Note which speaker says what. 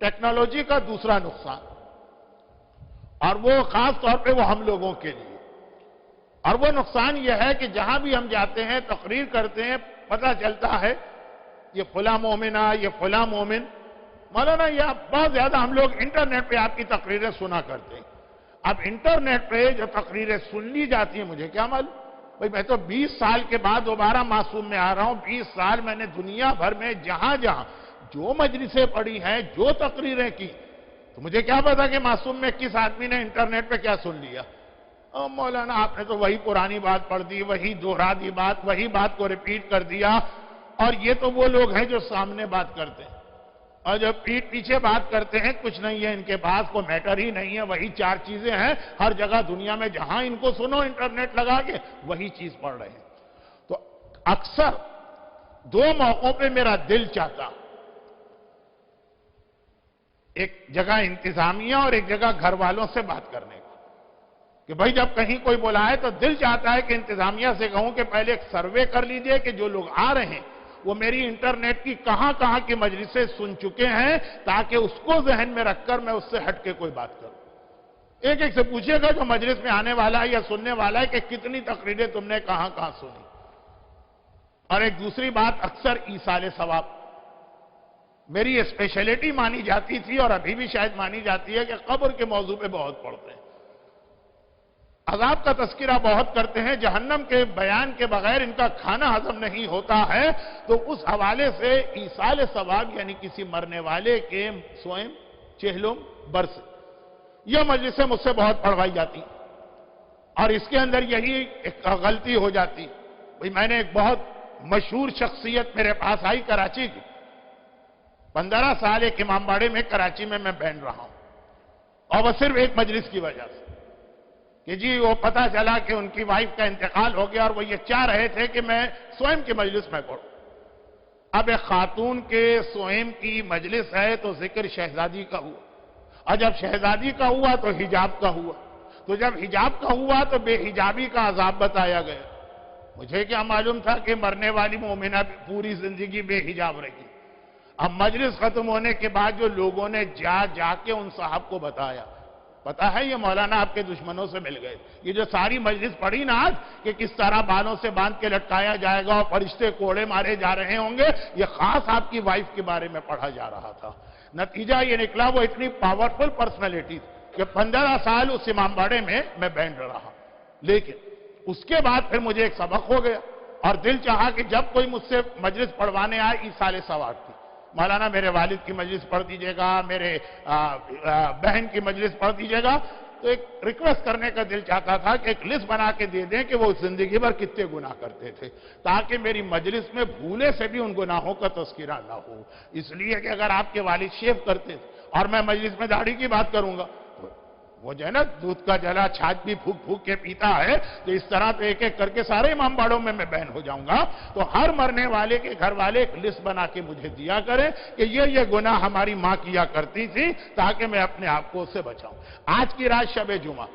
Speaker 1: Technology का दूसरा नुकसान, और वो खास तौर पे वो हम लोगों के लिए, और वो नुकसान ये है कि जहां भी हम जाते हैं, तकरीर करते हैं, पता चलता है ये फला मोमिना, ये फला मोमिन। मौलाना ये बहुत ज्यादा हम लोग इंटरनेट पे आपकी तकरीरें सुना करते हैं। अब इंटरनेट पे जो तकरीरें सुन ली जाती हैं, मुझे क्या मालूम भाई, मैं तो 20 साल के बाद दोबारा मासूम में आ रहा हूं। 20 साल मैंने दुनिया भर में जहां जहां जो मजलिसें पढ़ी हैं, जो तकरीरें की, तो मुझे क्या पता कि मासूम में किस आदमी ने इंटरनेट पे क्या सुन लिया। मौलाना आपने तो वही पुरानी बात पढ़ दी, वही दोहरा दी बात, वही बात को रिपीट कर दिया। और ये तो वो लोग हैं जो सामने बात करते हैं, और जो पीठ पीछे बात करते हैं, कुछ नहीं है इनके पास, कोई मैटर ही नहीं है। वही 4 चीजें हैं हर जगह दुनिया में, जहां इनको सुनो इंटरनेट लगा के वही चीज पढ़ रहे हैं। तो अक्सर 2 मौकों पे मेरा दिल चाहता, एक जगह इंतजामिया और एक जगह घर वालों से बात करने का, कि भाई जब कहीं कोई बुलाए तो दिल चाहता है कि इंतजामिया से कहूं कि पहले एक सर्वे कर लीजिए कि जो लोग आ रहे हैं वो मेरी इंटरनेट की कहां की मजलिसें सुन चुके हैं, ताकि उसको जहन में रखकर मैं उससे हटके कोई बात करूं। एक एक से पूछिएगा जो मजलिस में आने वाला है या सुनने वाला है कि कितनी तकरीरें तुमने कहां सुनी। और एक दूसरी बात, अक्सर ईसाले सवाब मेरी स्पेशलिटी मानी जाती थी और अभी भी शायद मानी जाती है कि कब्र के मौजू पे बहुत पढ़ते हैं, अजाब का तस्करा बहुत करते हैं, जहन्नम के बयान के बगैर इनका खाना हजम नहीं होता है। तो उस हवाले से ईसाल सवाब यानी किसी मरने वाले के स्वयं चेहलों बरस, यह मजलिसें मुझसे बहुत पढ़वाई जाती, और इसके अंदर यही एक गलती हो जाती। भाई मैंने एक बहुत मशहूर शख्सियत मेरे पास आई कराची की, 15 साल एक इमामबाड़े में कराची में मैं बैठ रहा हूं, और वह सिर्फ एक मजलिस की वजह से कि जी वो पता चला कि उनकी वाइफ का इंतकाल हो गया, और वो ये चाह रहे थे कि मैं स्वयं की मजलिस में पढ़ूं। अब एक खातून के स्वयं की मजलिस है तो जिक्र शहजादी का हुआ, और जब शहजादी का हुआ तो हिजाब का हुआ, तो जब हिजाब का हुआ तो बेहिजाबी का अजाब बताया गया। मुझे क्या मालूम था कि मरने वाली मोमिना पूरी जिंदगी बेहिजाब रही। अब मजलिस खत्म होने के बाद जो लोगों ने जाके उन साहब को बताया, पता है ये मौलाना आपके दुश्मनों से मिल गए। ये जो सारी मजलिस पढ़ी ना आज कि किस तरह बालों से बांध के लटकाया जाएगा और फरिश्ते कोड़े मारे जा रहे होंगे, ये खास आपकी वाइफ के बारे में पढ़ा जा रहा था। नतीजा ये निकला वो इतनी पावरफुल पर्सनैलिटी कि 15 साल उस इमामबाड़े में मैं बैठ रहा, लेकिन उसके बाद फिर मुझे एक सबक हो गया, और दिल चाहा कि जब कोई मुझसे मजलिस पढ़वाने आए, ईसाले सवाब की, मौलाना मेरे वालिद की मजलिस पढ़ दीजिएगा, मेरे बहन की मजलिस पढ़ दीजिएगा, तो एक रिक्वेस्ट करने का दिल चाहता था कि एक लिस्ट बना के दे दें कि वो जिंदगी भर कितने गुनाह करते थे, ताकि मेरी मजलिस में भूले से भी उन गुनाहों का तस्करा ना हो। इसलिए कि अगर आपके वालिद शेव करते और मैं मजलिस में दाढ़ी की बात करूंगा, वो जो है ना दूध का जला छाछ भी फूक फूक के पीता है, तो इस तरह तो एक एक करके सारे इमामबाड़ों में मैं बैन हो जाऊंगा। तो हर मरने वाले के घर वाले एक लिस्ट बना के मुझे दिया करें कि ये गुनाह हमारी मां किया करती थी, ताकि मैं अपने आप को उससे बचाऊं। आज की रात शब जुमा,